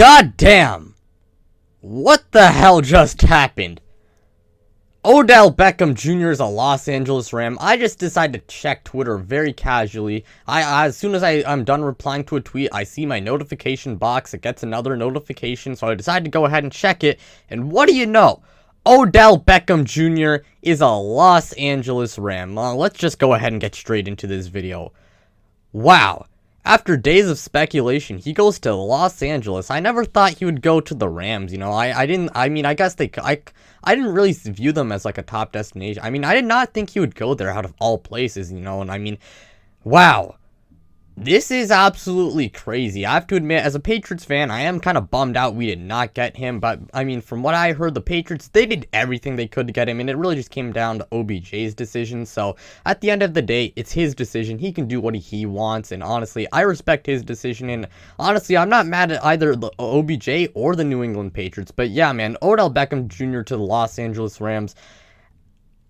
God damn! What the hell just happened? Odell Beckham Jr. is a Los Angeles Ram. I just decided to check Twitter very casually. As soon as I'm done replying to a tweet, I see my notification box. It gets another notification, so I decided to go ahead and check it. And what do you know? Odell Beckham Jr. is a Los Angeles Ram. Let's just go ahead and get straight into this video. Wow. After days of speculation, he goes to Los Angeles. I never thought he would go to the Rams, I didn't really view them as like a top destination. I did not think he would go there out of all places, and wow. This is absolutely crazy. I have to admit, as a Patriots fan, I am kind of bummed out we did not get him. But, from what I heard, the Patriots, they did everything they could to get him. And it really just came down to OBJ's decision. So, at the end of the day, it's his decision. He can do what he wants. And honestly, I respect his decision. And honestly, I'm not mad at either the OBJ or the New England Patriots. But yeah, man, Odell Beckham Jr. to the Los Angeles Rams.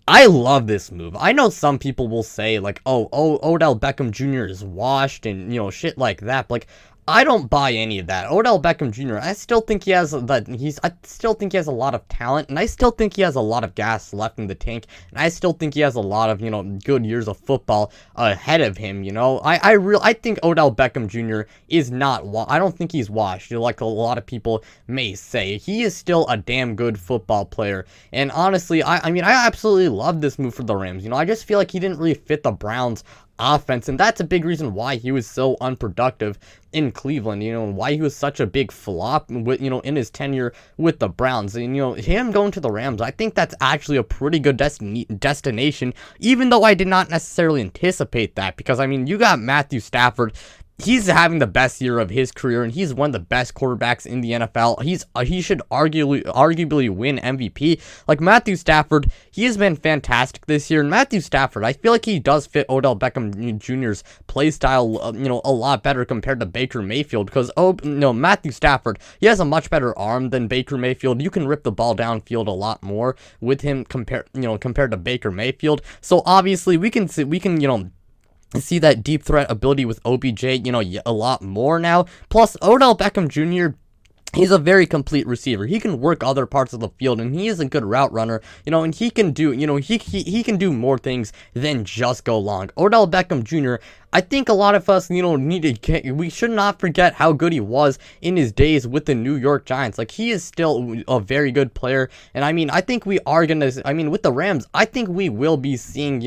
I love this move. I know some people will say, like, oh, Odell Beckham Jr. is washed and, shit like that. But, like, I don't buy any of that. Odell Beckham Jr., I still think he has a lot of talent, and I still think he has a lot of gas left in the tank, and I still think he has a lot of, good years of football ahead of him, I think Odell Beckham Jr. is not, I don't think he's washed, like a lot of people may say. He is still a damn good football player, and honestly, I absolutely love this move for the Rams. I just feel like he didn't really fit the Browns offense, and that's a big reason why he was so unproductive in Cleveland, and why he was such a big flop with, in his tenure with the Browns. And, him going to the Rams, I think that's actually a pretty good destination, even though I did not necessarily anticipate that, because, you got Matthew Stafford. He's having the best year of his career, and he's one of the best quarterbacks in the NFL. He should arguably win MVP. Like Matthew Stafford, he has been fantastic this year. And Matthew Stafford, I feel like he does fit Odell Beckham Jr.'s play style, a lot better compared to Baker Mayfield. Because Matthew Stafford, he has a much better arm than Baker Mayfield. You can rip the ball downfield a lot more with him compared to Baker Mayfield. So obviously we can see that deep threat ability with OBJ, a lot more now. Plus, Odell Beckham Jr., he's a very complete receiver. He can work other parts of the field, and he is a good route runner, and he can do, he can do more things than just go long. Odell Beckham Jr., I think a lot of us, we should not forget how good he was in his days with the New York Giants. Like, he is still a very good player, and I think we are gonna, with the Rams, I think we will be seeing,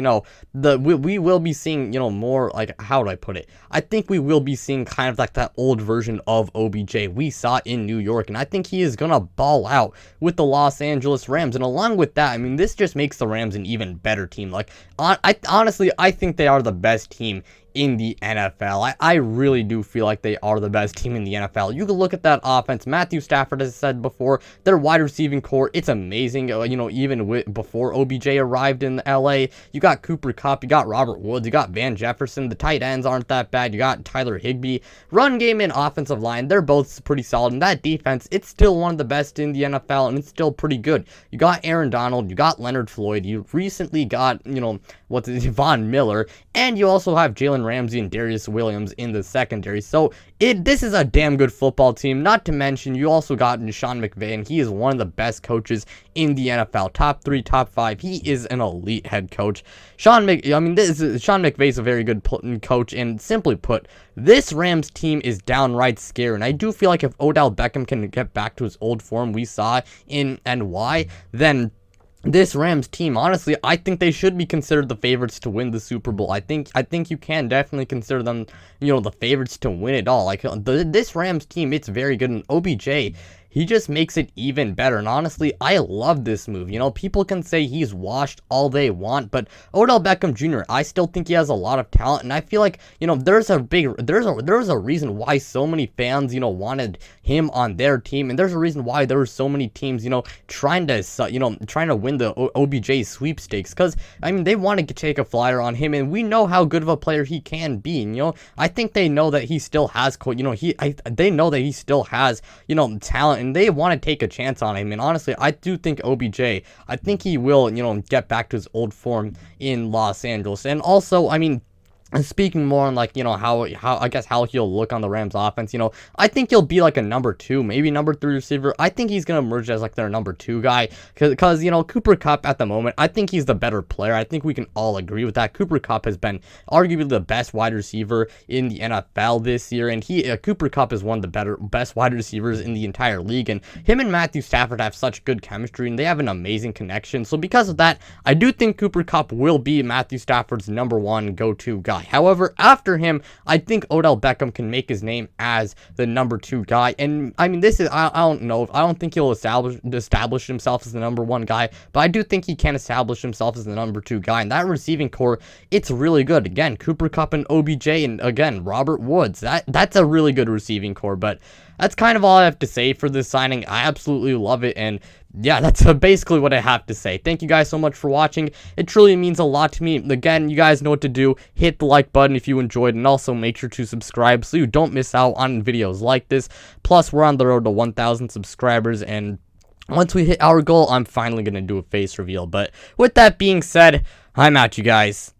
we will be seeing, more, like, how do I put it? I think we will be seeing kind of like that old version of OBJ we saw in New York, and I think he is gonna ball out with the Los Angeles Rams. And along with that, this just makes the Rams an even better team. Like, honestly, I think they are the best team in the NFL. I really do feel like they are the best team in the NFL. You can look at that offense. Matthew Stafford, as I said before, their wide receiving core, it's amazing. Even before OBJ arrived in LA, you got Cooper Kupp, you got Robert Woods, you got Van Jefferson. The tight ends aren't that bad. You got Tyler Higbee. Run game and offensive line, they're both pretty solid. And that defense, it's still one of the best in the NFL, and it's still pretty good. You got Aaron Donald, you got Leonard Floyd, you recently got, Von Miller, and you also have Jalen Ramsey and Darius Williams in the secondary. So this is a damn good football team. Not to mention, you also got Sean McVay, and he is one of the best coaches in the NFL. Top 3, top 5. He is an elite head coach. Sean McVay is a very good coach, and simply put, this Rams team is downright scary. And I do feel like if Odell Beckham can get back to his old form we saw in NY, then this Rams team, honestly, I think they should be considered the favorites to win the Super Bowl. I think you can definitely consider them, the favorites to win it all. Like, this Rams team, it's very good. And OBJ, he just makes it even better. And honestly, I love this move. People can say he's washed all they want, but Odell Beckham Jr., I still think he has a lot of talent. And I feel like, there's a reason why so many fans, wanted him on their team. And there's a reason why there were so many teams, trying to win the OBJ sweepstakes. Because, they wanted to take a flyer on him, and we know how good of a player he can be. I think they know that he still has, they know that he still has, talent, and they want to take a chance on him. And honestly, I do think OBJ, I think he will, get back to his old form in Los Angeles. And also, And speaking more on like, how I guess how he'll look on the Rams offense, I think he'll be like a number 2, maybe number 3 receiver. I think he's gonna emerge as like their number 2 guy, because Cooper Kupp at the moment, I think he's the better player. I think we can all agree with that. Cooper Kupp has been arguably the best wide receiver in the NFL this year, and Cooper Kupp is one of the best wide receivers in the entire league, and him and Matthew Stafford have such good chemistry, and they have an amazing connection. So because of that, I do think Cooper Kupp will be Matthew Stafford's number 1 go-to guy. However, after him, I think Odell Beckham can make his name as the number 2 guy. And I mean, this is, I don't know, I don't think he'll establish himself as the number 1 guy, but I do think he can establish himself as the number 2 guy. And that receiving core, it's really good. Again, Cooper Kupp and OBJ, and again, Robert Woods. That's a really good receiving core. But that's kind of all I have to say for this signing. I absolutely love it, and yeah, that's basically what I have to say. Thank you guys so much for watching. It truly means a lot to me. Again, you guys know what to do. Hit the like button if you enjoyed, and also make sure to subscribe so you don't miss out on videos like this. Plus, we're on the road to 1,000 subscribers, and once we hit our goal, I'm finally going to do a face reveal. But with that being said, I'm out, you guys.